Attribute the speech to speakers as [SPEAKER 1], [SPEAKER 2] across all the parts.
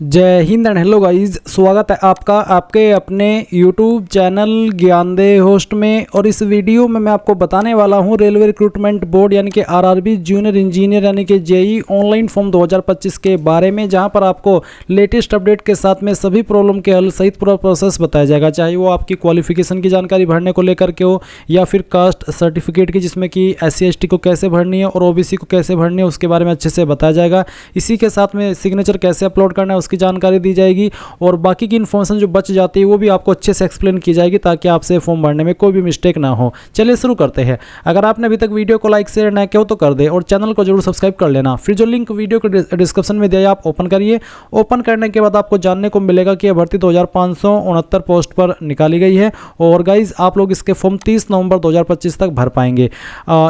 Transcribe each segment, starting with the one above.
[SPEAKER 1] जय Hind and hello guys, स्वागत है आपका आपके अपने YouTube चैनल ज्ञानदेव होस्ट में। और इस वीडियो में मैं आपको बताने वाला हूं रेलवे रिक्रूटमेंट बोर्ड यानी कि आरआरबी जूनियर इंजीनियर यानी कि जेई ऑनलाइन फॉर्म 2025 के बारे में, जहां पर आपको लेटेस्ट अपडेट के साथ में सभी प्रॉब्लम के हल सहित पूरा प्रोसेस बताया जाएगा। चाहे वो आपकी क्वालिफिकेशन की जानकारी भरने को लेकर के हो या फिर कास्ट सर्टिफिकेट की, जिसमें कि SC/ST को कैसे भरनी है और OBC को कैसे भरनी है, उसके बारे में अच्छे से बताया जाएगा। इसी के साथ में सिग्नेचर कैसे अपलोड करना है उसकी जानकारी दी जाएगी और बाकी की इन्फॉर्मेशन जो बच जाती है वो भी आपको अच्छे से एक्सप्लेन की जाएगी ताकि आपसे फॉर्म भरने में कोई भी मिस्टेक ना हो। चलिए शुरू करते हैं। अगर आपने अभी तक वीडियो को लाइक शेयर ना किया हो तो कर दे और चैनल को जरूर सब्सक्राइब कर लेना। फिर जो लिंक वीडियो के डिस्क्रिप्शन में दिया है आप ओपन करिए। ओपन करने के बाद आपको जानने को मिलेगा कि यह भर्ती 2569 पोस्ट पर निकाली गई है और गाइज आप लोग इसके फॉर्म 30 नवंबर 2025 तक भर पाएंगे।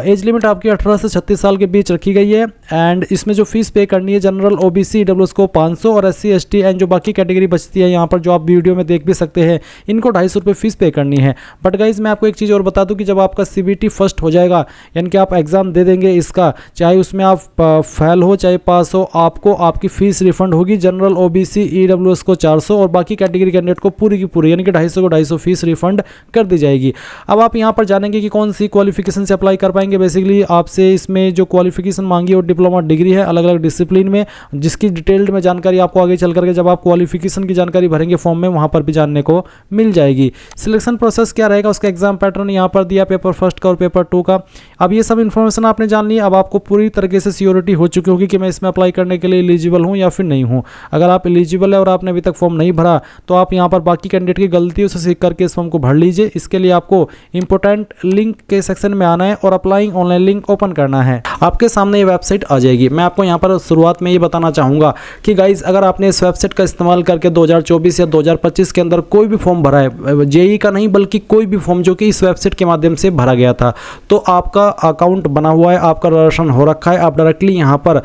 [SPEAKER 1] एज लिमिट आपकी 18 से 36 साल के बीच रखी गई है एंड इसमें जो फीस पे करनी है जनरल OBC EWS को 500 और SC/ST एंड जो बाकी कैटेगरी बचती है यहाँ पर जो आप वीडियो में देख भी सकते हैं इनको 250 रुपये फीस पे करनी है। बट गाइज मैं आपको एक चीज़ और बता दूं कि जब आपका CBT फर्स्ट हो जाएगा यानी कि आप एग्जाम दे देंगे इसका, चाहे उसमें आप फेल हो चाहे पास हो, आपको आपकी फीस रिफंड होगी। जनरल OBC EWS को 400 और बाकी कैटेगरी कैंडिडेट को पूरी की पूरी यानी कि 250 को 250 फीस रिफंड कर दी जाएगी। अब आप यहाँ पर जानेंगे कि कौन सी क्वालिफिकेशन से अप्लाई कर पाएंगे। बेसिकली आपसे इसमें जो क्वालिफिकेशन मांगी और डिप्लोमा डिग्री है अलग अलग डिसिप्लिन में, जिसकी डिटेल्ड में जानकारी आपको आगे चल करके जब आप क्वालिफिकेशन की जानकारी भरेंगे फॉर्म में वहां पर भी जानने को मिल जाएगी। सिलेक्शन प्रोसेस क्या रहेगा, उसका एग्जाम पैटर्न यहाँ पर दिया, पेपर फर्स्ट का और पेपर 2 का। अब ये सब इन्फॉर्मेशन आपने जान ली। अब आपको पूरी तरीके से सियोरिटी हो चुकी होगी कि मैं इसमें अप्लाई करने के लिए एलिजिबल हूँ या फिर नहीं हूँ। अगर आप एलिजिबल है और आपने अभी तक फॉर्म नहीं भरा तो आप यहाँ पर बाकी कैंडिडेट की गलतियों से सीख करके इस फॉर्म को भर लीजिए। इसके लिए आपको इंपॉर्टेंट लिंक के सेक्शन में आना है और अप्लाइंग ऑनलाइन लिंक ओपन करना है। आपके सामने ये वेबसाइट आ जाएगी। मैं आपको यहाँ पर शुरुआत में ये बताना चाहूँगा कि गाइज अगर आपने इस वेबसाइट का इस्तेमाल करके 2024 या 2025 के अंदर कोई भी फॉर्म भरा है, जेई का नहीं बल्कि कोई भी फॉर्म जो कि इस वेबसाइट के माध्यम से भरा गया था, तो आपका अकाउंट बना हुआ है, आपका रजिस्ट्रेशन हो रखा है। आप डायरेक्टली यहाँ पर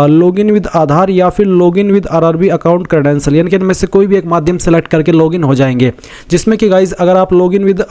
[SPEAKER 1] लॉगिन विद आधार या फिर login with RRB account credential यानी कि इनमें से कोई भी एक माध्यम सेलेक्ट करके लॉगिन हो जाएंगे। जिसमें कि गाइज अगर आप लॉगिन विद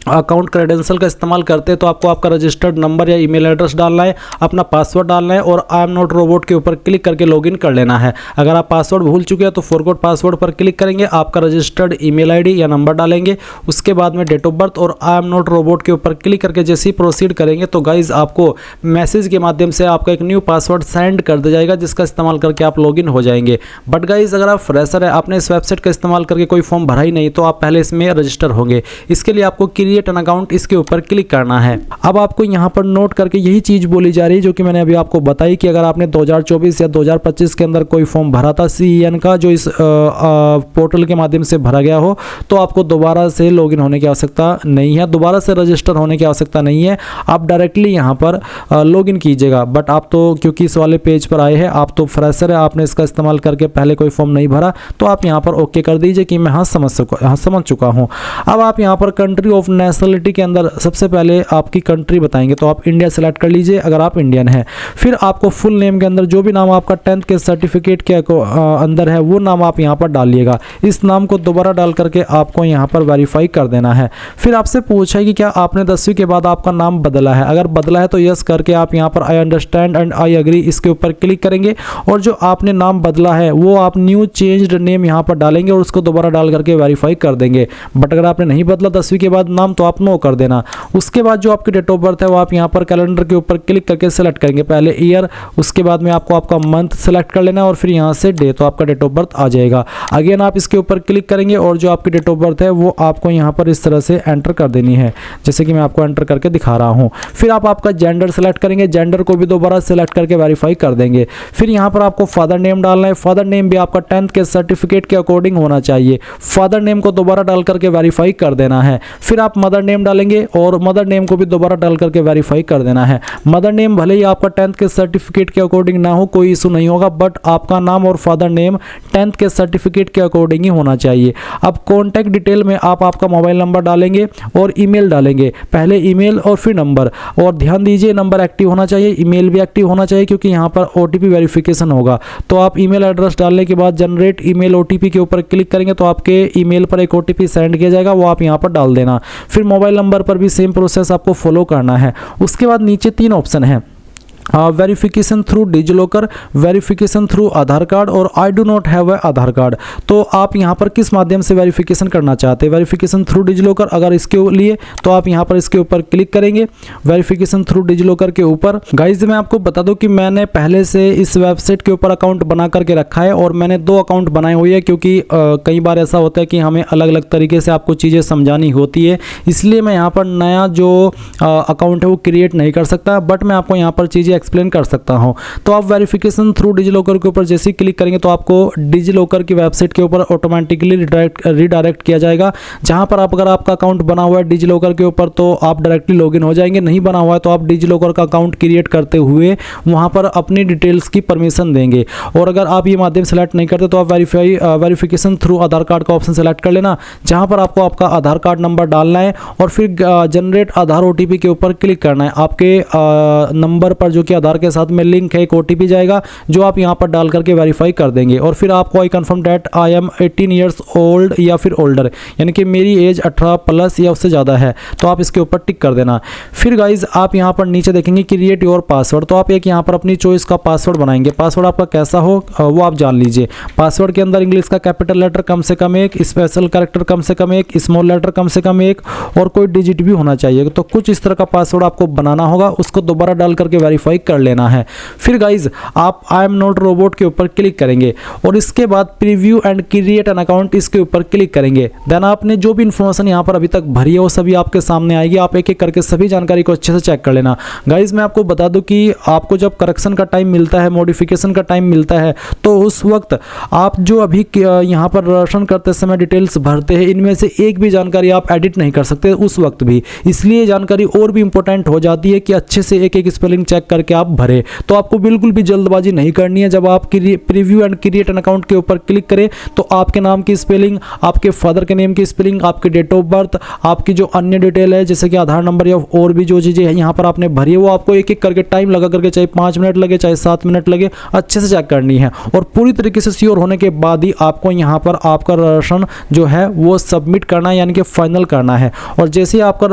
[SPEAKER 1] अकाउंट क्रेडेंशियल का इस्तेमाल करते हैं तो आपको आपका रजिस्टर्ड नंबर या ईमेल एड्रेस डालना है, अपना पासवर्ड डालना है और आई एम नॉट रोबोट के ऊपर क्लिक करके लॉगिन कर लेना है। अगर आप पासवर्ड भूल चुके हैं तो फॉरगॉट पासवर्ड पर क्लिक करेंगे, आपका रजिस्टर्ड ईमेल आईडी या नंबर डालेंगे, उसके बाद में डेट ऑफ बर्थ और आई एम नॉट रोबोट के ऊपर क्लिक करके जैसे ही प्रोसीड करेंगे तो गाइज आपको मैसेज के माध्यम से आपका एक न्यू पासवर्ड सेंड कर दिया जाएगा जिसका इस्तेमाल करके आप लॉगिन हो जाएंगे। बट गाइज अगर आप फ्रेशर है, आपने इस वेबसाइट का इस्तेमाल करके कोई फॉर्म भरा ही नहीं, तो आप पहले इसमें रजिस्टर होंगे। इसके लिए आपको क्रिएट एन अकाउंट इसके ऊपर क्लिक करना है। अब आपको यहां पर नोट करके यही चीज बोली जा रही है जो कि मैंने अभी आपको बताई कि अगर आपने 2024 या 2025 के अंदर कोई फॉर्म भरा था CEN का जो इस पोर्टल के माध्यम से भरा गया हो तो आपको दोबारा से लॉगिन होने की आवश्यकता नहीं है, दोबारा से रजिस्टर होने की आवश्यकता नहीं है। आप डायरेक्टली यहां पर लॉगिन कीजिएगा। बट आप तो क्योंकि इस वाले पेज पर आए हैं, आप तो फ्रेशर है, आपने इसका इस्तेमाल करके पहले कोई फॉर्म नहीं भरा, तो आप यहाँ पर ओके कर दीजिए कि मैं समझ चुका हूँ। अब आप यहाँ पर कंट्री ऑफ नेशनलिटी के अंदर सबसे पहले आपकी कंट्री बताएंगे तो आप इंडिया सेलेक्ट कर लीजिए अगर आप इंडियन हैं। फिर आपको फुल नेम के अंदर जो भी नाम आपका 10th के सर्टिफिकेट के अंदर है वो नाम आप यहाँ पर डालिएगा। इस नाम को दोबारा डाल करके आपको यहाँ पर वेरीफाई कर देना है। फिर आपसे पूछा है कि क्या आपने 10वीं के बाद आपका नाम बदला है। अगर बदला है तो यस करके आप यहाँ पर I understand and I agree इसके ऊपर क्लिक करेंगे और जो आपने नाम बदला है वो आप न्यू चेंज्ड नेम यहाँ पर डालेंगे और उसको दोबारा डाल करके वेरीफाई कर देंगे। बट अगर आपने नहीं बदला 10वीं के बाद नाम तो आप नो कर देना। उसके बाद जो आपकी डेट ऑफ बर्थ है वो आप यहाँ पर कैलेंडर के ऊपर क्लिक करके सेलेक्ट करेंगे, पहले ईयर, उसके बाद में आपको आपका मंथ सेलेक्ट कर लेना और फिर यहाँ से डे, तो आपका डेट ऑफ बर्थ आ जाएगा। अगेन आप इसके ऊपर क्लिक करेंगे और जो आपकी डेट ऑफ बर्थ है वो आपको यहाँ पर इस तरह से एंटर कर देनी है जैसे कि मैं आपको एंटर करके दिखा रहा हूँ। फिर आप आपका जेंडर सेलेक्ट करेंगे, जेंडर को भी दोबारा सेलेक्ट करके वेरीफाई कर देंगे। फिर यहाँ पर आपको फादर नेम डालना है, फादर नेम भी आपका 10th के सर्टिफिकेट के अकॉर्डिंग होना चाहिए। फादर नेम को दोबारा डाल करके वेरीफाई कर देना है। फिर आप मदर नेम डालेंगे और मदर नेम को भी दोबारा डाल करके वेरीफाई कर देना है। मदर नेम भले ही आपका 10th के सर्टिफिकेट के अकॉर्डिंग ना हो, कोई इशू नहीं होगा, बट आपका नाम और फादर नेम 10th के सर्टिफिकेट के अकॉर्डिंग ही होना चाहिए। अब कॉन्टैक्ट डिटेल में आप आपका मोबाइल नंबर डालेंगे और ईमेल डालेंगे, पहले ईमेल और फिर नंबर। और ध्यान दीजिए नंबर एक्टिव होना चाहिए, ईमेल भी एक्टिव होना चाहिए क्योंकि यहाँ पर OTP वेरिफिकेशन होगा। तो आप ईमेल एड्रेस डालने के बाद जनरेट ईमेल OTP के ऊपर क्लिक करेंगे तो आपके ईमेल पर एक OTP सेंड किया जाएगा, वो आप यहाँ पर डाल देना। फिर मोबाइल नंबर पर भी सेम प्रोसेस आपको फॉलो करना है। उसके बाद नीचे 3 ऑप्शन है, verification through DigiLocker, verification through Aadhaar card और I do not have a Aadhaar card. तो आप यहाँ पर किस माध्यम से वेरिफिकेशन करना चाहते हैं? वेरिफिकेशन थ्रू डिजिलॉकर अगर इसके लिए तो आप यहाँ पर इसके ऊपर क्लिक करेंगे, वेरिफिकेशन थ्रू डिजिलॉकर के ऊपर। गाइज मैं आपको बता दूं कि मैंने पहले से इस वेबसाइट के ऊपर अकाउंट बना करके रखा है और मैंने 2 अकाउंट बनाए हुए हैं, क्योंकि कई बार ऐसा होता है कि हमें अलग अलग तरीके से आपको चीज़ें समझानी होती है, इसलिए मैं यहाँ पर नया जो अकाउंट है वो क्रिएट नहीं कर सकता, बट मैं आपको यहाँ पर चीज़ें एक्सप्लेन कर सकता हूँ। तो आप वेरिफिकेशन थ्रू डिजिलॉकर के ऊपर जैसे ही क्लिक करेंगे तो आपको डिजिलॉकर की वेबसाइट के ऊपर ऑटोमेटिकली रिडायरेक्ट किया जाएगा, जहाँ पर अगर आपका अकाउंट बना हुआ है डिजिलॉकर के ऊपर तो आप डायरेक्टली लॉगिन हो जाएंगे, नहीं बना हुआ है तो आप डिजिलॉकर का अकाउंट क्रिएट करते हुए वहाँ पर अपनी डिटेल्स की परमिशन देंगे। और अगर आप ये माध्यम सेलेक्ट नहीं करते तो आप वेरिफिकेशन थ्रू आधार कार्ड का ऑप्शन सेलेक्ट कर लेना, जहाँ पर आपको आपका आधार कार्ड नंबर डालना है और फिर जनरेट आधार OTP के ऊपर क्लिक करना है। आपके नंबर पर जो कि आधार के साथ में लिंक है एक OTP जाएगा जो आप यहाँ पर डाल करके वेरीफाई कर देंगे और फिर आपको I confirm that I am 18 years old या फिर ओल्डर, यानी कि मेरी एज 18 प्लस या उससे ज़्यादा है, तो आप इसके ऊपर टिक कर देना। फिर गाइज आप यहाँ पर नीचे देखेंगे क्रिएट योर पासवर्ड, तो आप एक यहाँ पर अपनी चॉइस का पासवर्ड बनाएंगे। पासवर्ड आपका कैसा हो वो आप जान लीजिए। पासवर्ड के अंदर इंग्लिश का कैपिटल लेटर कम से कम 1, स्पेशल कैरेक्टर कम से कम 1, स्मॉल लेटर कम से कम 1 और कोई डिजिट भी होना चाहिए। तो कुछ इस तरह का पासवर्ड आपको बनाना होगा, उसको दोबारा डाल करके वेरीफाई कर लेना है। फिर गाइज आप आई एम नॉट रोबोट के ऊपर क्लिक करेंगे और इसके बाद preview and create an account इसके ऊपर क्लिक करेंगे। देन आपने जो भी इन्फॉर्मेशन यहाँ पर अभी तक भरी है वो सभी आपके सामने आएगी, आप एक एक करके सभी जानकारी को अच्छे से चेक कर लेना। गाइज मैं आपको बता दूं कि आपको जब करेक्शन का टाइम मिलता है, मॉडिफिकेशन का टाइम मिलता है, तो उस वक्त आप जो अभी यहाँ पर रजिस्ट्रेशन करते समय डिटेल्स भरते हैं इनमें से एक भी जानकारी आप एडिट नहीं कर सकते उस वक्त भी, इसलिए जानकारी और भी इंपॉर्टेंट हो जाती है कि अच्छे से एक एक स्पेलिंग चेक करके आप भरे। तो आपको बिल्कुल भी जल्दबाजी नहीं करनी है। जब आप preview and create an account के ऊपर क्लिक करें तो आपके नाम की स्पेलिंग, आपके फादर के नेम की स्पेलिंग, आपके डेट ऑफ बर्थ, आपकी जो अन्य डिटेल है जैसे कि आधार नंबर या और भी जो चीज़ें यहाँ पर आपने भरी है वो आपको एक एक करके टाइम लगा करके, चाहे 5 मिनट लगे चाहे 7 मिनट लगे, अच्छे से चेक करनी है और पूरी तरीके से श्योर होने के बाद ही आपको यहाँ पर आपका रजिस्ट्रेशन जो है वो सबमिट करना है, यानी कि फाइनल करना है। और जैसे ही आपका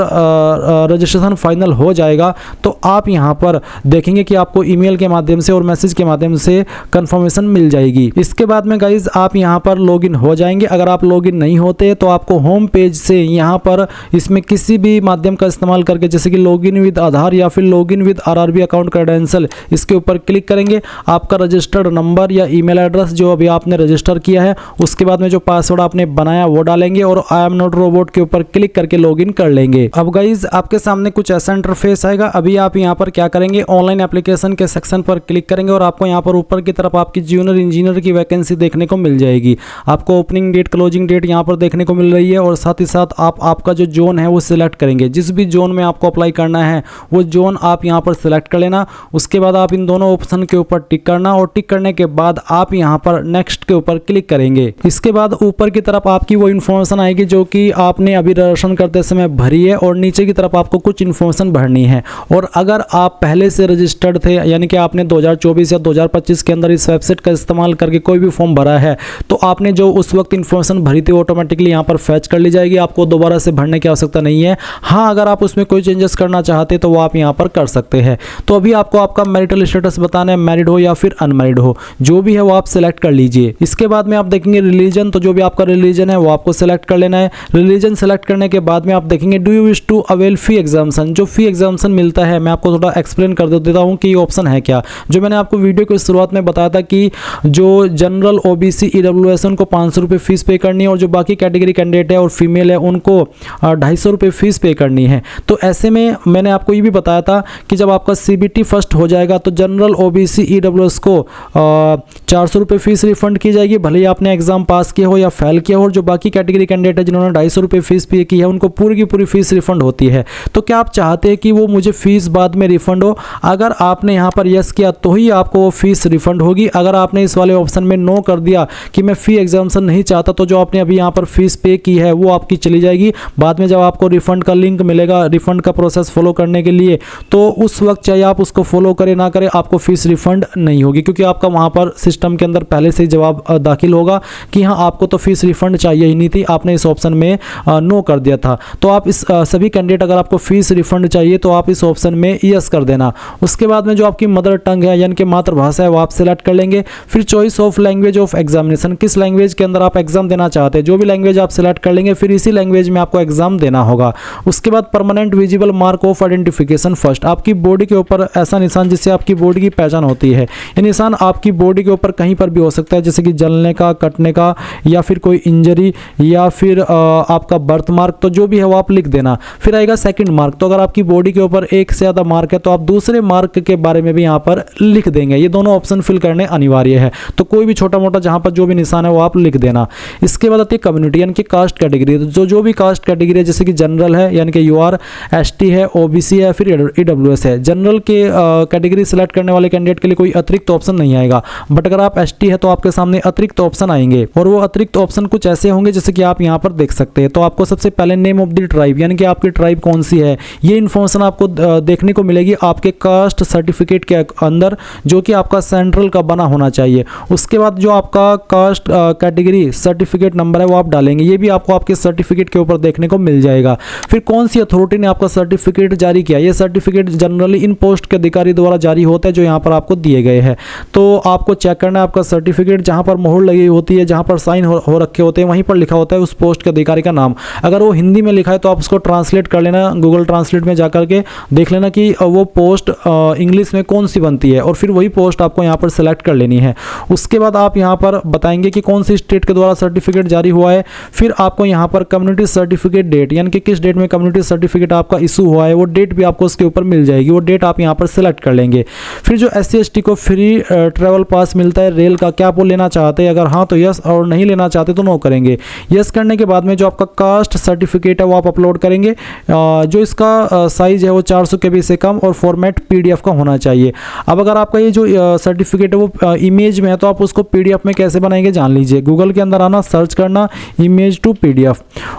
[SPEAKER 1] रजिस्ट्रेशन फाइनल हो जाएगा तो आप यहाँ पर देखेंगे कि आपको ईमेल के माध्यम से और मैसेज के माध्यम से कंफर्मेशन मिल जाएगी। इसके बाद में गाइज आप यहाँ पर लॉगिन हो जाएंगे। अगर आप लॉगिन नहीं होते तो आपको होम पेज से यहाँ पर इसमें किसी भी माध्यम का इस्तेमाल करके जैसे कि लॉगिन विद आधार या फिर login with RRB account credential, इसके ऊपर क्लिक करेंगे। आपका रजिस्टर्ड नंबर या ईमेल एड्रेस जो अभी आपने रजिस्टर किया है, उसके बाद में जो पासवर्ड आपने बनाया वो डालेंगे और आई एम नॉट रोबोट के ऊपर क्लिक करके लॉगिन कर लेंगे। अब गाइज आपके सामने कुछ ऐसा इंटरफेस आएगा। अभी आप यहाँ पर क्या करेंगे, ऑनलाइन एप्लीकेशन के सेक्शन पर क्लिक करेंगे और आपको यहाँ पर ऊपर की तरफ आपकी जूनियर इंजीनियर की वैकेंसी देखने को मिल जाएगी। आपको ओपनिंग डेट, क्लोजिंग डेट यहाँ पर देखने को मिल रही है और साथ ही साथ आप आपका जो जोन है वो सिलेक्ट करेंगे। जिस भी जोन में आपको अप्लाई करना है वो जोन आप यहाँ पर सिलेक्ट कर लेना। उसके बाद आप इन दोनों ऑप्शन के ऊपर टिक करना और टिक करने के बाद आप यहाँ पर नेक्स्ट के ऊपर क्लिक करेंगे। इसके बाद ऊपर की तरफ आपकी वो इन्फॉर्मेशन आएगी जो कि आपने अभी रजिस्ट्रेशन करते समय भरी है और नीचे की तरफ आपको कुछ इन्फॉर्मेशन भरनी है। और अगर आप पहले से रजिस्टर्ड थे, यानी कि आपने 2024 या 2025 के अंदर इस वेबसाइट का इस्तेमाल करके कोई भी फॉर्म भरा है, तो आपने जो उस वक्त इन्फॉर्मेशन भरी थी ऑटोमेटिकली यहाँ पर फैच कर ली जाएगी, आपको दोबारा से भरने की आवश्यकता नहीं है। हाँ, अगर आप उसमें कोई चेंजेस करना चाहते तो वो आप यहाँ पर कर सकते हैं। तो अभी आपको आपका मैरिटल स्टेटस बताना है, मैरिड हो या फिर अनमैरिड हो, जो भी है वो आप सिलेक्ट कर लीजिए। इसके बाद में आप देखेंगे रिलीजन, तो जो भी आपका रिलीजन है वो आपको सिलेक्ट कर लेना है। रिलीजन सेलेक्ट करने के बाद में आप देखेंगे do you wish to avail fee exemption, जो फी एग्जाम्शन मिलता है मैं आपको थोड़ा एक्सप्लेन कर देता हूँ कि ये ऑप्शन है क्या। जो मैंने आपको वीडियो की शुरुआत में बताया था कि जो जनरल OBC EWS उनको 500 रुपये फीस पे करनी है और जो बाकी कैटेगरी कैंडिडेट है और फीमेल है उनको 250 रुपये फीस पे करनी है। तो ऐसे में मैंने आपको ये भी बताया था कि जब आपका CBT फर्स्ट हो जाएगा तो जनरल OBC EWS को 400 रुपये फीस रिफंड की जाएगी, भले ही आपने एग्जाम पास किया हो या फेल किया हो। और जो बाकी कैटेगरी कैंडिडेट है जिन्होंने 250 रुपये फीस पे की है उनको पूरी की पूरी फीस रिफंड होती है। तो क्या आप चाहते हैं कि वो मुझे फीस बाद में रिफंड हो? अगर आपने यहाँ पर यस किया तो ही आपको वो फीस रिफंड होगी। अगर आपने इस वाले ऑप्शन में नो कर दिया कि मैं फ़ी एग्जाम्शन नहीं चाहता, तो जो आपने अभी यहाँ पर फीस पे की है वो आपकी चली जाएगी। बाद में जब आपको रिफंड का लिंक मिलेगा रिफंड का प्रोसेस फॉलो करने के लिए, तो उस वक्त चाहे आप उसको फॉलो करें ना करें आपको फीस रिफंड नहीं होगी, क्योंकि आपका वहाँ पर सिस्टम के अंदर पहले से ही जवाब दाखिल होगा कि हाँ आपको तो फीस रिफंड चाहिए ही नहीं थी, आपने इस ऑप्शन में नो कर दिया था। तो आप इस सभी कैंडिडेट अगर आपको फीस रिफंड चाहिए तो आप इस ऑप्शन में यस कर देना। उसके बाद में जो आपकी मदर टंग है यानी कि मातृभाषा है वो आप सिलेक्ट कर लेंगे। फिर choice of language of examination, किस लैंग्वेज के अंदर आप एग्जाम देना चाहते हैं, जो भी लैंग्वेज आप सिलेक्ट कर लेंगे फिर इसी लैंग्वेज में आपको एग्जाम देना होगा। उसके बाद permanent visible mark of identification first, आपकी बॉडी के ऊपर ऐसा निशान जिससे आपकी बॉडी की पहचान होती है। ये निशान आपकी बॉडी के ऊपर कहीं पर भी हो सकता है, जैसे कि जलने का, कटने का, या फिर कोई इंजरी, या फिर आपका बर्थ मार्क, तो जो भी है वो आप लिख देना। फिर आएगा सेकंड मार्क, तो अगर आपकी बॉडी के ऊपर एक से ज़्यादा मार्क है तो आप दूसरे मार्क के बारे में भी यहाँ पर लिख देंगे। ये दोनों ऑप्शन फिल करने अनिवार्य है, तो कोई भी छोटा मोटा जहाँ पर जो भी निशान है वो आप लिख देना। इसके बाद आती है कम्युनिटी यानी कि कास्ट कैटेगरी, जो भी कास्ट कैटेगरी है, जैसे कि जनरल है यानी कि यूआर, एसटी है, ओबीसी है, फिर ईडब्ल्यूएस है। जनरल के कैटेगरी सेलेक्ट करने वाले कैंडिडेट के लिए कोई अतिरिक्त ऑप्शन नहीं आएगा, बट अगर आप एसटी है तो आपके सामने अतिरिक्त ऑप्शन आएंगे, और वो अतिरिक्त ऑप्शन कुछ ऐसे होंगे जैसे कि आप यहाँ पर देख सकते हैं। तो आपको सबसे पहले नेम ऑफ द ट्राइब यानी कि आपकी ट्राइब कौन सी है, ये इन्फॉर्मेशन आपको देखने को मिलेगी आपके कास्ट सर्टिफिकेट के अंदर, जो कि आपका सेंट्रल का बना होना चाहिए। उसके बाद जो आपका कास्ट कैटेगरी सर्टिफिकेट नंबर है वो आप डालेंगे, ये भी आपको आपके सर्टिफिकेट के ऊपर देखने को मिल जाएगा। फिर कौन सी अथॉरिटी ने आपका सर्टिफिकेट जारी किया, ये सर्टिफिकेट जनरली इन पोस्ट के अधिकारी द्वारा जारी होता है जो यहाँ पर आपको दिए गए हैं। तो आपको चेक करना है आपका सर्टिफिकेट, जहाँ पर मोहर लगी होती है, जहाँ पर साइन हो रखे होते हैं, वहीं पर लिखा होता है उस पोस्ट के अधिकारी का नाम। अगर वो हिंदी में लिखा है तो आप उसको ट्रांसलेट कर लेना, गूगल ट्रांसलेट में जाकर के देख लेना कि वो पोस्ट इंग्लिश में कौन सी बनती है, और फिर वही पोस्ट आपको यहाँ पर सेलेक्ट कर लेनी है। उसके बाद आप यहाँ पर बताएंगे कि कौन सी स्टेट के द्वारा सर्टिफिकेट जारी हुआ है। फिर आपको यहाँ पर कम्युनिटी सर्टिफिकेट डेट यानी कि किस डेट में कम्युनिटी सर्टिफिकेट आपका इशू हुआ है, वो डेट भी आपको उसके ऊपर मिल जाएगी, वो डेट आप यहाँ पर सेलेक्ट कर लेंगे। फिर जो SC/ST को फ्री ट्रैवल पास मिलता है रेल का, क्या आप वो लेना चाहते हैं, अगर हाँ तो यस, और नहीं लेना चाहते तो नो करेंगे। यस करने के बाद में जो आपका कास्ट सर्टिफिकेट है वो आप अपलोड करेंगे, जो इसका साइज है वो 400 KB से कम और फॉर्मेट PDF का होना चाहिए। अब अगर आपका ये जो सर्टिफिकेट है वो इमेज में है तो आप उसको PDF में कैसे बनाएंगे जान लीजिए। गूगल के अंदर आना, सर्च करना इमेज टू PDF,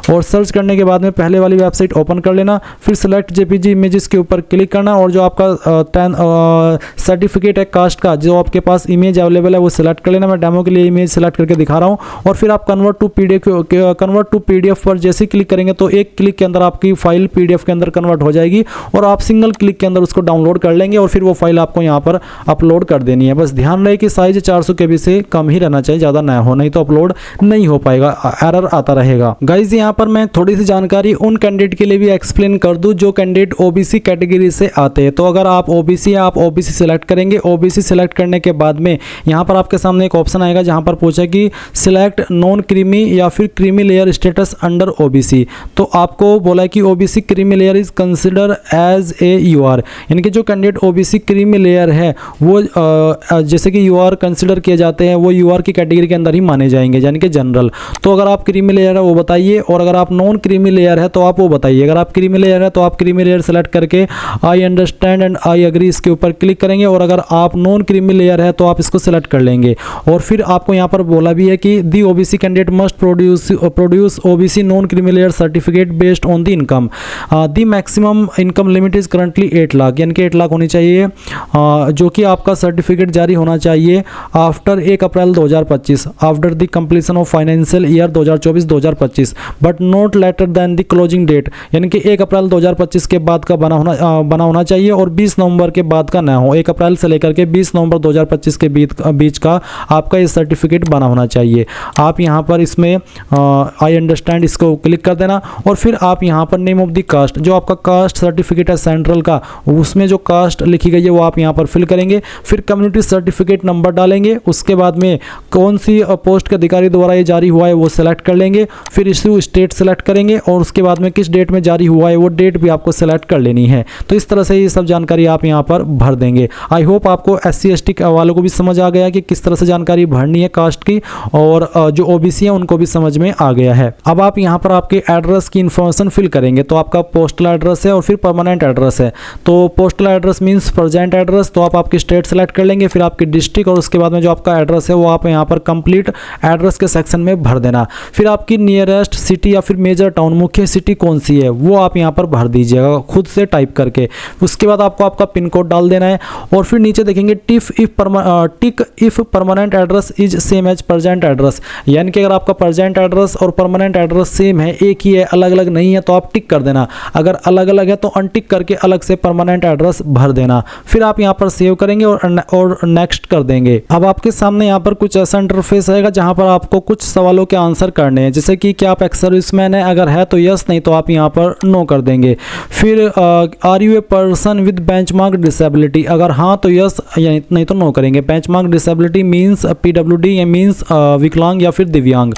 [SPEAKER 1] और सर्च करने के बाद में पहले वाली वेबसाइट ओपन कर लेना। फिर सेलेक्ट JPG इमेजेस के ऊपर क्लिक करना, और जो आपका सर्टिफिकेट है कास्ट का, जो आपके पास इमेज अवेलेबल है वो सिलेक्ट कर लेना। मैं डेमो के लिए इमेज सेलेक्ट करके दिखा रहा हूँ। और फिर आप कन्वर्ट टू PDF पर जैसे क्लिक करेंगे तो एक क्लिक के अंदर आपकी फाइल PDF के अंदर कन्वर्ट हो जाएगी, और आप सिंगल क्लिक के अंदर उसको डाउनलोड कर लेंगे, और फिर वो फाइल आपको यहाँ पर अपलोड कर देनी है। बस ध्यान रहे कि साइज 400 KB से कम ही रहना चाहिए, ज़्यादा ना हो, नहीं तो अपलोड नहीं हो पाएगा, एरर आता रहेगा। गाइज यहाँ पर मैं थोड़ी सी जानकारी उन कैंडिडेट के लिए भी एक्सप्लेन कर दूं जो कैंडिडेट OBC कैटेगरी से आते हैं। तो अगर आप OBC है, आप OBC सिलेक्ट करेंगे। OBC सिलेक्ट करने के बाद में यहाँ पर आपके सामने एक ऑप्शन आएगा जहाँ पर पूछा कि सिलेक्ट नॉन क्रीमी या फिर creamy layer status under OBC। तो आपको बोला है कि OBC creamy layer is consider as a UR, यानी कि जो कैंडिडेट OBC क्रीमी लेयर है वो जैसे कि UR कंसिडर किए जाते हैं, वो UR की कैटेगरी के अंदर ही माने जाएंगे, यानी कि जनरल। तो अगर आप क्रीमी लेयर है वो बताइए, और अगर आप नॉन क्रीमी लेयर है तो आप वो बताइए। अगर आप क्रीमी लेयर है तो आप क्रीमी लेयर सेलेक्ट करके I understand and I agree इसके ऊपर क्लिक करेंगे, और अगर आप नॉन क्रीमी लेयर है तो आप इसको सेलेक्ट कर लेंगे। और फिर आपको यहाँ पर बोला भी है कि दी OBC candidate must produce OBC non creamy layer certificate based on the income. The maximum income limit is currently 8 lakh, यानी कि 8 लाख होनी चाहिए, जो कि आपका सर्टिफिकेट जारी होना चाहिए after 1 April 2025, after the completion of financial year 2024-2025, but not later than the closing date, यानी कि 1 अप्रैल 2025 के बाद का बना होना चाहिए, और 20 नवंबर के बाद का ना हो। 1 अप्रैल से लेकर के 20 नवंबर 2025 के बीच का आपका ये सर्टिफिकेट बना होना चाहिए। आप यहाँ पर इसमें आई अंडरस्टैंड इसको क्लिक कर देना, और फिर आप यहाँ पर नेम ऑफ द कास्ट, जो आपका कास्ट सर्टिफिकेट है सेंट्रल का, उसमें जो कास्ट लिखी गई है वो आप यहाँ पर फिल करेंगे। फिर कम्युनिटी सर्टिफिकेट नंबर डालेंगे, उसके बाद में कौन सी पोस्ट के अधिकारी द्वारा ये जारी हुआ है वो सिलेक्ट कर लेंगे। फिर इशू स्टेट सेलेक्ट करेंगे, और उसके बाद में किस डेट में जारी हुआ है वो डेट भी आपको सेलेक्ट कर लेनी है। तो इस तरह से ये सब जानकारी आप यहाँ पर भर देंगे। आई होप आपको SC/ST वालों को भी समझ आ गया कि किस तरह से जानकारी भरनी है कास्ट की, और जो OBC है उनको भी समझ में आ गया है। अब आप यहाँ पर आपके एड्रेस की इंफॉर्मेशन फिल करेंगे। तो आपका पोस्टल एड्रेस है और फिर परमानेंट एड्रेस है। तो postal address means present address, तो आप आपकी स्टेट सेलेक्ट कर लेंगे, फिर आपकी डिस्ट्रिक्ट, और उसके बाद में जो आपका एड्रेस है वो आप यहाँ पर कंप्लीट एड्रेस के सेक्शन में भर देना। फिर आपकी नियरेस्ट सिटी या फिर मेजर टाउन, मुख्य सिटी कौन सी है वो आप यहाँ पर भर दीजिएगा खुद से टाइप करके। उसके बाद आपको आपका पिन कोड डाल देना है, और फिर नीचे देखेंगे tick if permanent address is same as present address, यानी कि अगर आपका प्रेजेंट एड्रेस और परमानेंट एड्रेस सेम है, एक ही है, अलग अलग नहीं है, तो आप टिक कर देना। अगर अलग अलग है तो अनटिक करके अलग से परमानेंट एड्रेस भर देना। फिर आप यहाँ पर सेव करेंगे और नेक्स्ट कर देंगे। अब आपके सामने यहाँ पर कुछ ऐसा इंटरफेस आएगा जहाँ पर आपको कुछ सवालों के आंसर करने हैं, जैसे कि क्या आप एक्स सर्विसमैन है, अगर है तो यस, नहीं तो आप यहाँ पर नो कर देंगे। फिर are you a person with benchmark disability, अगर हाँ तो यस, नहीं तो नो करेंगे। बेंचमार्क डिसेबिलिटी मीन्स PWD या मीन्स विकलांग या फिर दिव्यांग।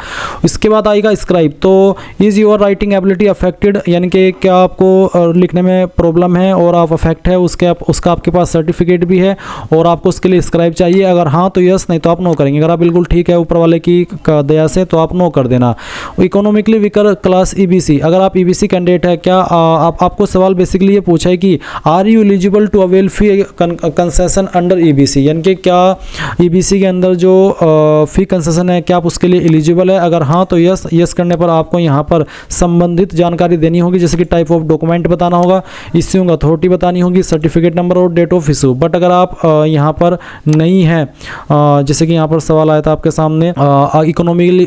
[SPEAKER 1] इसके बाद आएगा स्क्राइब, तो is your writing ability affected, यानी कि क्या आपको लिखने में प्रॉब्लम है और आप अफेक्ट है, उसका आपके पास सर्टिफिकेट भी है और आपको उसके लिए स्क्राइब चाहिए, अगर हाँ तो यस, नहीं तो आप नो करेंगे। अगर आप बिल्कुल ठीक है ऊपर वाले की दया से तो आप नो कर देना। इकोनॉमिकली वीकर क्लास EBC, अगर आप EBC कैंडिडेट है, क्या आपको सवाल बेसिकली ये पूछा है कि are you eligible to avail fee concession under EBC, यानी कि क्या EBC के अंदर जो फी कंसेशन है क्या आप उसके लिए एलिजिबल है, अगर हाँ तो यस करने पर आपको यहाँ पर संबंधित जानकारी देनी होगी, जैसे कि टाइप ऑफ डॉक्यूमेंट बताना होगा, इश्यूइंग अथॉरिटी बतानी होगी, सर्टिफिकेट नंबर और डेट ऑफ इशू। बट अगर आप यहाँ पर नहीं है, जैसे कि यहाँ पर सवाल आया था आपके सामने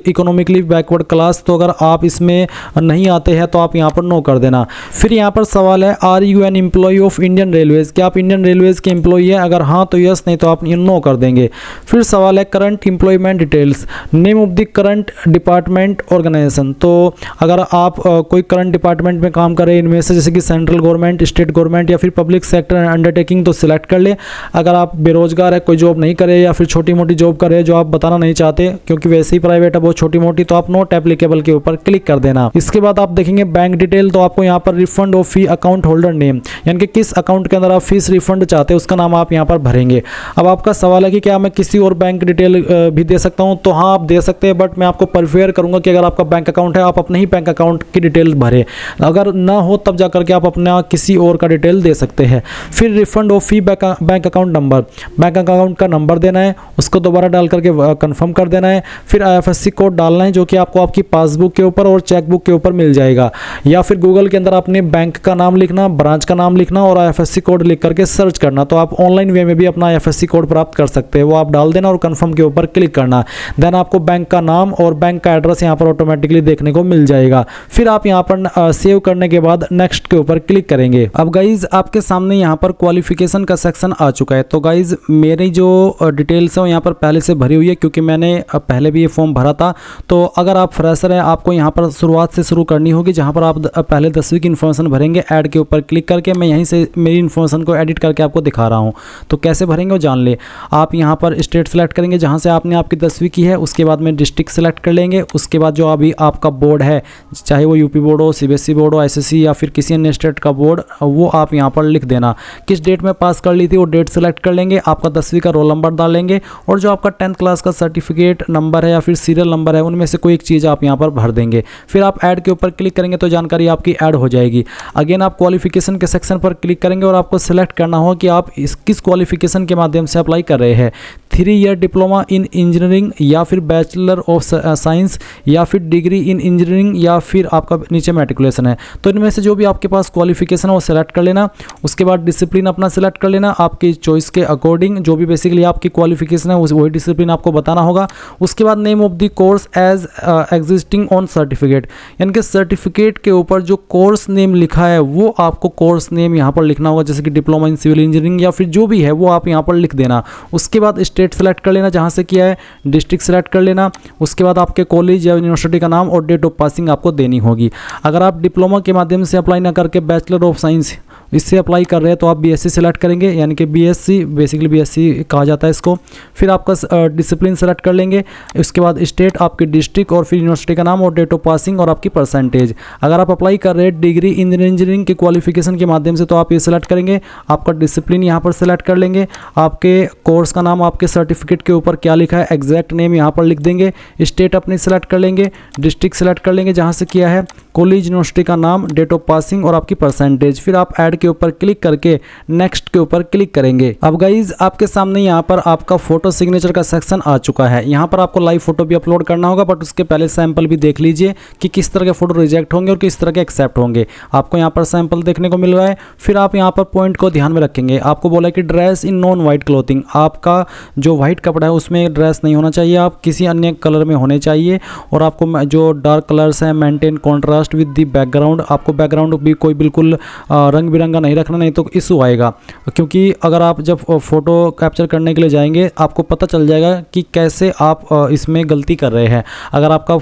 [SPEAKER 1] इकोनॉमिकली बैकवर्ड क्लास, तो अगर आप इसमें नहीं आते हैं तो आप यहाँ पर नो कर देना। फिर यहाँ पर सवाल है are you an employ of Indian railways, क्या आप इंडियन रेलवेज के एम्प्लॉय है, अगर हाँ तो यस, नहीं तो आप नो कर देंगे। फिर सवाल है current employment details, name of the current department organisation, तो अगर आप कोई करंट डिपार्टमेंट में काम करें इनमें से, जैसे कि सेंट्रल गवर्नमेंट, स्टेट गवर्नमेंट या फिर पब्लिक सेक्टर अंडरटेकिंग, तो सिलेक्ट कर ले। अगर आप बेरोजगार है, कोई जॉब नहीं करे या फिर छोटी मोटी जॉब करे जो आप बताना नहीं चाहते क्योंकि वैसे ही प्राइवेट है बहुत छोटी मोटी, तो आप नॉट एप्लीकेबल के ऊपर क्लिक कर देना। इसके बाद आप देखेंगे बैंक डिटेल, तो आपको यहाँ पर refund of fee account holder name, यानी कि किस अकाउंट के अंदर आप फीस रिफंड चाहते हैं उसका नाम आप यहाँ पर भरेंगे। अब आपका सवाल है कि क्या मैं किसी और बैंक डिटेल भी दे सकता हूँ, तो हाँ आप दे सकते हैं, बट मैं आपको प्रेफर करूंगा कि अगर आपका बैंक अकाउंट है आप अपने ही बैंक अकाउंट की डिटेल भरें, अगर ना हो तब जाकर के आप अपना किसी और का डिटेल दे सकते हैं। फिर refund of fee bank account number, bank account का नंबर देना है, उसको दोबारा डाल करके कंफर्म कर देना है। फिर IFSC कोड डालना है जो कि आपको आपकी पासबुक के ऊपर और चेकबुक के ऊपर मिल जाएगा, या फिर गूगल के अंदर अपने बैंक का नाम लिखना, ब्रांच का नाम लिखना और IFSC कोड लिख करके सर्च करना, तो आप ऑनलाइन वे में भी अपना IFSC कोड प्राप्त कर सकते हैं। वो आप डाल देना और कंफर्म के ऊपर क्लिक करना, देन आपको बैंक का नाम और बैंक का एड्रेस यहाँ पर ऑटोमेटिकली देखने को मिल जाएगा। फिर आप यहाँ पर सेव करने के बाद नेक्स्ट के ऊपर क्लिक करेंगे। अब गाइज आपके सामने यहाँ पर क्वालिफिकेशन का सेक्शन आ चुका है। तो गाइज मेरी जो डिटेल्स है वो यहाँ पर पहले से भरी हुई है क्योंकि मैंने पहले भी ये फॉर्म भरा था। तो अगर आप फ्रेशर हैं आपको यहाँ पर शुरुआत से शुरू करनी होगी, जहाँ पर आप पहले 10वीं की इन्फॉर्मेशन भरेंगे। ऐड के ऊपर क्लिक करके मैं यहीं से मेरी इन्फॉर्मेशन को एडिट करके आपको दिखा रहा हूँ, तो कैसे भरेंगे वो जान ले। आप यहाँ पर स्टेट सेलेक्ट करेंगे जहाँ से आपने आपकी 10वीं की है, उसके बाद में डिस्ट्रिक्ट सेलेक्ट कर लेंगे। उसके बाद जो अभी आपका बोर्ड है, चाहे वो यूपी बोर्ड हो, CBSE बोर्ड हो, SSC या फिर किसी अन्य स्टेट का बोर्ड, वो आप यहाँ पर लिख देना। किस डेट में पास कर ली थी वो डेट सेलेक्ट कर लेंगे, आपका 10वीं का रोल नंबर डालेंगे और जो आपका 10th क्लास का सर्टिफिकेट नंबर है या फिर सीरियल नंबर है उनमें से कोई एक चीज़ आप यहाँ पर भर देंगे। फिर आप ऐड के ऊपर क्लिक करेंगे तो जानकारी आपकी ऐड हो जाएगी। अगेन आप क्वालिफिकेशन के सेक्शन पर क्लिक करेंगे और आपको सेलेक्ट करना होगा कि आप किस क्वालिफिकेशन के माध्यम से अप्लाई कर रहे हैं। 3 ईयर डिप्लोमा इन इंजीनियरिंग या फिर बैचलर ऑफ साइंस या फिर डिग्री इन इंजीनियरिंग या फिर आपका नीचे मैट्रिकुलेशन है। तो इनमें से जो भी आपके पास क्वालिफिकेशन है वो सेलेक्ट कर लेना। उसके बाद डिसिप्लिन अपना सेलेक्ट कर लेना, आपकी चॉइस के अकॉर्डिंग जो भी बेसिकली आपकी क्वालिफिकेशन है वही डिसिप्लिन आपको बताना होगा। उसके बाद name of the course as existing on certificate, यानी कि सर्टिफिकेट के ऊपर जो कोर्स नेम लिखा है वो आपको कोर्स नेम यहाँ पर लिखना होगा, जैसे कि डिप्लोमा इन सिविल इंजीनियरिंग या फिर जो भी है वो आप यहाँ पर लिख देना। उसके बाद स्टेट सेलेक्ट कर लेना जहाँ से किया है, डिस्ट्रिक्ट सेलेक्ट कर लेना। उसके बाद आपके कॉलेज या यूनिवर्सिटी का नाम और डेट ऑफ पासिंग आपको देनी होगी। अगर आप डिप्लोमा के माध्यम से अप्लाई ना करके बैचलर ऑफ साइंस इससे अप्लाई कर रहे हैं तो आप BSc सेलेक्ट करेंगे, यानी कि BSc बेसिकली BSc कहा जाता है इसको। फिर आपका डिसिप्लिन सेलेक्ट कर लेंगे। उसके बाद स्टेट, आपकी डिस्ट्रिक्ट और फिर यूनिवर्सिटी का नाम और डेट ऑफ पासिंग और आपकी परसेंटेज। अगर आप अप्लाई कर रहे हैं डिग्री इन इंजीनियरिंग के क्वालिफिकेशन के माध्यम से तो आप ये सेलेक्ट करेंगे। आपका डिसिप्लिन यहाँ पर सेलेक्ट कर लेंगे। आपके कोर्स का नाम, आपके सर्टिफिकेट के ऊपर क्या लिखा है एग्जैक्ट नेम यहाँ पर लिख देंगे। स्टेट अपनी सेलेक्ट कर लेंगे, डिस्ट्रिक्ट सेलेक्ट कर लेंगे जहाँ से किया है, कॉलेज यूनिवर्सिटी का नाम, डेट ऑफ पासिंग और आपकी परसेंटेज। फिर आप ऐड के ऊपर क्लिक करके नेक्स्ट के ऊपर क्लिक करेंगे। अब गाइज आपके सामने यहाँ पर आपका फोटो सिग्नेचर का सेक्शन आ चुका है। यहाँ पर आपको लाइव फोटो भी अपलोड करना होगा, बट उसके पहले सैंपल भी देख लीजिए कि किस तरह के फोटो रिजेक्ट होंगे और किस तरह के एक्सेप्ट होंगे। आपको यहाँ पर सैंपल देखने को मिल रहा है। फिर आप यहाँ पर पॉइंट को ध्यान में रखेंगे। आपको बोला कि dress in non white clothing, आपका जो व्हाइट कपड़ा है उसमें ड्रेस नहीं होना चाहिए, आप किसी अन्य कलर में होने चाहिए। और आपको जो डार्क कलर्स हैं maintain contrast with the background, आपको बैकग्राउंड भी कोई बिल्कुल रंग बिरंगा नंगा नहीं रखना, नहीं तो इशू आएगा। क्योंकि अगर आप जब फ़ोटो कैप्चर करने के लिए जाएंगे आपको पता चल जाएगा कि कैसे आप इसमें गलती कर रहे हैं। अगर आपका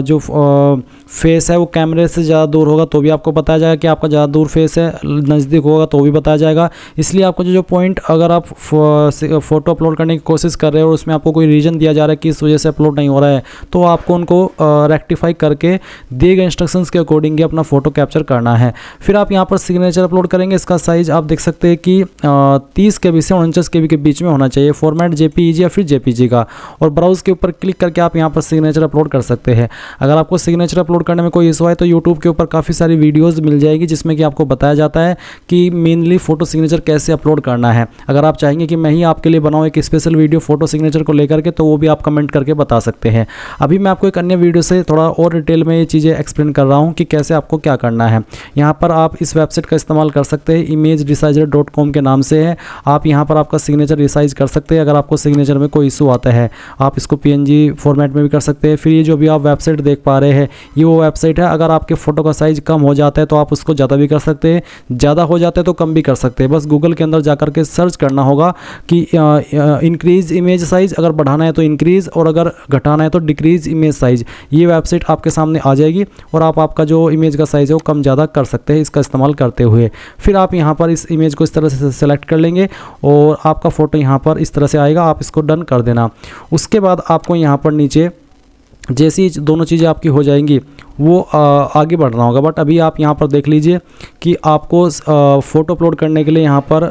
[SPEAKER 1] जो फेस है वो कैमरे से ज़्यादा दूर होगा तो भी आपको बताया जाएगा कि आपका ज़्यादा दूर फेस है, नज़दीक होगा तो भी बताया जाएगा। इसलिए आपको जो पॉइंट, अगर आप फ़ोटो अपलोड करने की कोशिश कर रहे हो और उसमें आपको कोई रीज़न दिया जा रहा है कि इस वजह से अपलोड नहीं हो रहा है, तो आपको उनको रेक्टिफाई करके दिए गए इंस्ट्रक्शंस के अकॉर्डिंग ही अपना फ़ोटो कैप्चर करना है। फिर आप यहाँ पर सिग्नेचर अपलोड करेंगे। इसका साइज़ आप देख सकते हैं कि 30 KB से 49 KB के बीच में होना चाहिए। फॉर्मेट JPEG या फिर JPG का, और ब्राउज़ के ऊपर क्लिक करके आप यहाँ पर सिग्नेचर अपलोड कर सकते हैं। अगर आपको सिग्नेचर अपलोड करने में कोई इशू है तो यूट्यूब के ऊपर काफ़ी सारी वीडियोज़ मिल जाएगी जिसमें कि आपको बताया जाता है कि मेनली फ़ोटो सिग्नेचर कैसे अपलोड करना है। अगर आप चाहेंगे कि मैं ही आपके लिए बनाऊँ एक स्पेशल वीडियो फ़ोटो सिग्नेचर को लेकर के, तो वो भी आप कमेंट करके बता सकते हैं। अभी मैं आपको एक अन्य वीडियो से थोड़ा और डिटेल में ये चीज़ें एक्सप्लेन कर रहा हूँ कि कैसे आपको क्या करना है। यहाँ पर आप इस वेबसाइट का इस्तेमाल कर सकते हैं, imageresizer.com के नाम से है। आप यहाँ पर आपका सिग्नेचर रिसाइज कर सकते हैं। अगर आपको सिग्नेचर में कोई इशू आता है आप इसको PNG फॉर्मेट में भी कर सकते हैं। फिर ये जो भी आप वेबसाइट देख पा रहे हैं ये वो वेबसाइट है। अगर आपके फ़ोटो का साइज़ कम हो जाता है तो आप उसको ज़्यादा भी कर सकते हैं, ज़्यादा हो जाता है तो कम भी कर सकते हैं। बस गूगल के अंदर जा कर के सर्च करना होगा कि इंक्रीज़ इमेज साइज़, अगर बढ़ाना है तो इंक्रीज़ और अगर घटाना है तो डिक्रीज़ इमेज साइज़। ये वेबसाइट आपके सामने आ जाएगी और आप आपका जो इमेज का साइज़ है वो कम ज़्यादा कर सकते हैं इसका इस्तेमाल करते हुए। फिर आप यहाँ पर इस इमेज को इस तरह से सेलेक्ट कर लेंगे और आपका फ़ोटो यहाँ पर इस तरह से आएगा। आप इसको डन कर देना। उसके बाद आपको यहाँ पर नीचे जैसी दोनों चीज़ें आपकी हो जाएंगी वो आगे बढ़ना होगा। बट अभी आप यहाँ पर देख लीजिए कि आपको फ़ोटो अपलोड करने के लिए यहाँ पर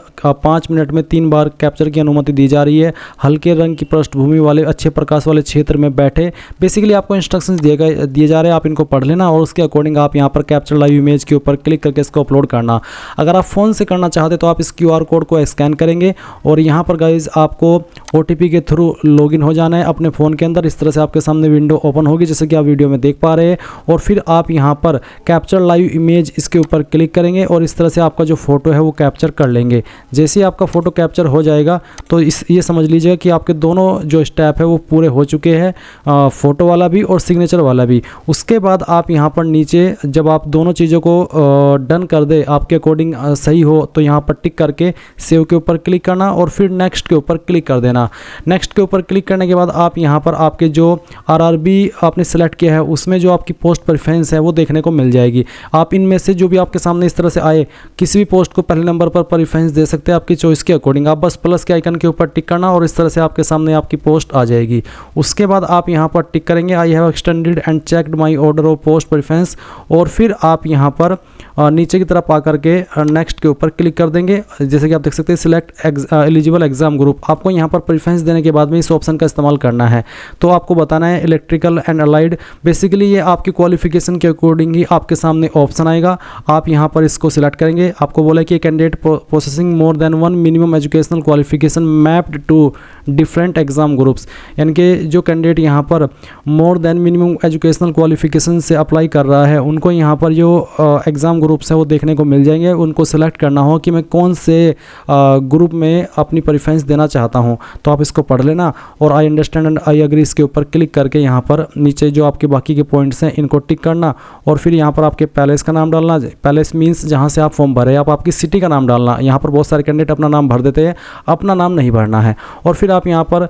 [SPEAKER 1] 5 मिनट में 3 बार कैप्चर की अनुमति दी जा रही है। हल्के रंग की पृष्ठभूमि वाले अच्छे प्रकाश वाले क्षेत्र में बैठे, बेसिकली आपको इंस्ट्रक्शंस दिए जा रहे हैं, आप इनको पढ़ लेना और उसके अकॉर्डिंग आप यहाँ पर कैप्चर लाइव इमेज के ऊपर क्लिक करके इसको अपलोड करना। अगर आप फ़ोन से करना चाहते तो आप इस QR कोड को स्कैन करेंगे और यहाँ पर गाइज आपको OTP के थ्रू लॉगिन हो जाना है अपने फ़ोन के अंदर। इस तरह से आपके सामने विंडो ओपन होगी जैसे कि आप वीडियो में देख पा रहे हैं। और फिर आप यहाँ पर कैप्चर लाइव इमेज इसके ऊपर क्लिक करेंगे और इस तरह से आपका जो फ़ोटो है वो कैप्चर कर लेंगे। जैसे ही आपका फ़ोटो कैप्चर हो जाएगा तो ये समझ लीजिएगा कि आपके दोनों जो स्टेप है वो पूरे हो चुके हैं, फ़ोटो वाला भी और सिग्नेचर वाला भी। उसके बाद आप यहाँ पर नीचे जब आप दोनों चीज़ों को डन कर दे, आपके अकॉर्डिंग सही हो, तो यहाँ पर टिक करके सेव के ऊपर क्लिक करना और फिर नेक्स्ट के ऊपर क्लिक कर देना। नेक्स्ट के ऊपर क्लिक करने के बाद आप यहाँ पर आपके जो RRB आपने सेलेक्ट किया है उसमें जो आपकी पोस्ट प्रेफरेंस है वो देखने को मिल जाएगी। आप इनमें से जो भी आपके सामने इस तरह से आए किसी भी पोस्ट को पहले नंबर पर प्रेफरेंस दे सकते हैं आपकी चॉइस के अकॉर्डिंग। आप बस प्लस के आइकन के ऊपर टिक करना और इस तरह से आपके सामने आपकी पोस्ट आ जाएगी। उसके बाद आप यहाँ पर टिक करेंगे I have extended and checked my order of post preference और फिर आप यहाँ पर नीचे की तरफ आकर के नेक्स्ट के ऊपर क्लिक कर देंगे। जैसे कि आप देख सकते हैं सिलेक्ट एलिजिबल एग्जाम ग्रुप, आपको यहाँ पर प्रेफरेंस देने के बाद में इस ऑप्शन का इस्तेमाल करना है। तो आपको बताना है इलेक्ट्रिकल एंड अलाइड, बेसिकली ये आपकी क्वालिफिकेशन के अकॉर्डिंग ही आपके सामने ऑप्शन आएगा। आप यहाँ पर इसको सिलेक्ट करेंगे। आपको बोला कि candidate processing more than 1 minimum educational qualification mapped to different exam groups, यानी कि जो कैंडिडेट यहाँ पर more than minimum educational qualification से अप्लाई कर रहा है उनको यहाँ पर जो एग्ज़ाम ग्रुप्स है वो देखने को मिल जाएंगे। उनको सिलेक्ट करना हो कि मैं कौन से ग्रुप में अपनी प्रेफरेंस देना चाहता हूँ, तो आप इसको पढ़ लेना और I understand and I agree इसके ऊपर क्लिक करके यहाँ पर नीचे जो आपके बाकी के पॉइंट्स हैं इनको टिक करना और फिर यहाँ पर आपके पैलेस का नाम डालना। पैलेस मीन्स जहाँ से आप फॉर्म भरे, आप आपकी सिटी का नाम डालना। यहाँ पर बहुत सारे कैंडिडेट अपना नाम भर देते हैं, अपना नाम नहीं भरना है। और फिर आप यहाँ पर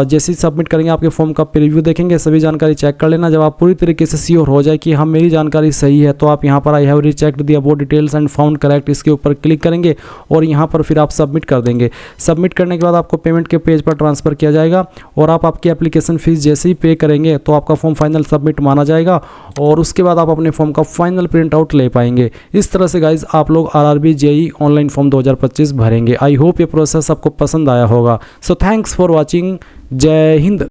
[SPEAKER 1] जैसे ही सबमिट करेंगे आपके फॉर्म का प्रीव्यू देखेंगे, सभी जानकारी चेक कर लेना। जब आप पूरी तरीके से श्योर हो जाए कि हाँ मेरी जानकारी सही है तो आप यहाँ पर I have rechecked the above details and found correct इसके ऊपर क्लिक करेंगे और यहाँ पर फिर आप सबमिट कर देंगे। सबमिट करने के बाद आपको पेमेंट के पेज पर ट्रांसफ़र किया जाएगा और आप आपकी एप्लीकेशन फ़ीस जैसे ही पे करेंगे तो आपका फॉर्म फाइनल सबमिट माना जाएगा और उसके बाद आप अपने फॉर्म का फाइनल प्रिंट आउट ले पाएंगे। इस तरह से गाइज आप लोग RRB JEE ऑनलाइन फॉर्म 2025 भरेंगे। आई होप ये प्रोसेस आपको पसंद आया होगा। So thanks for watching. जय हिंद।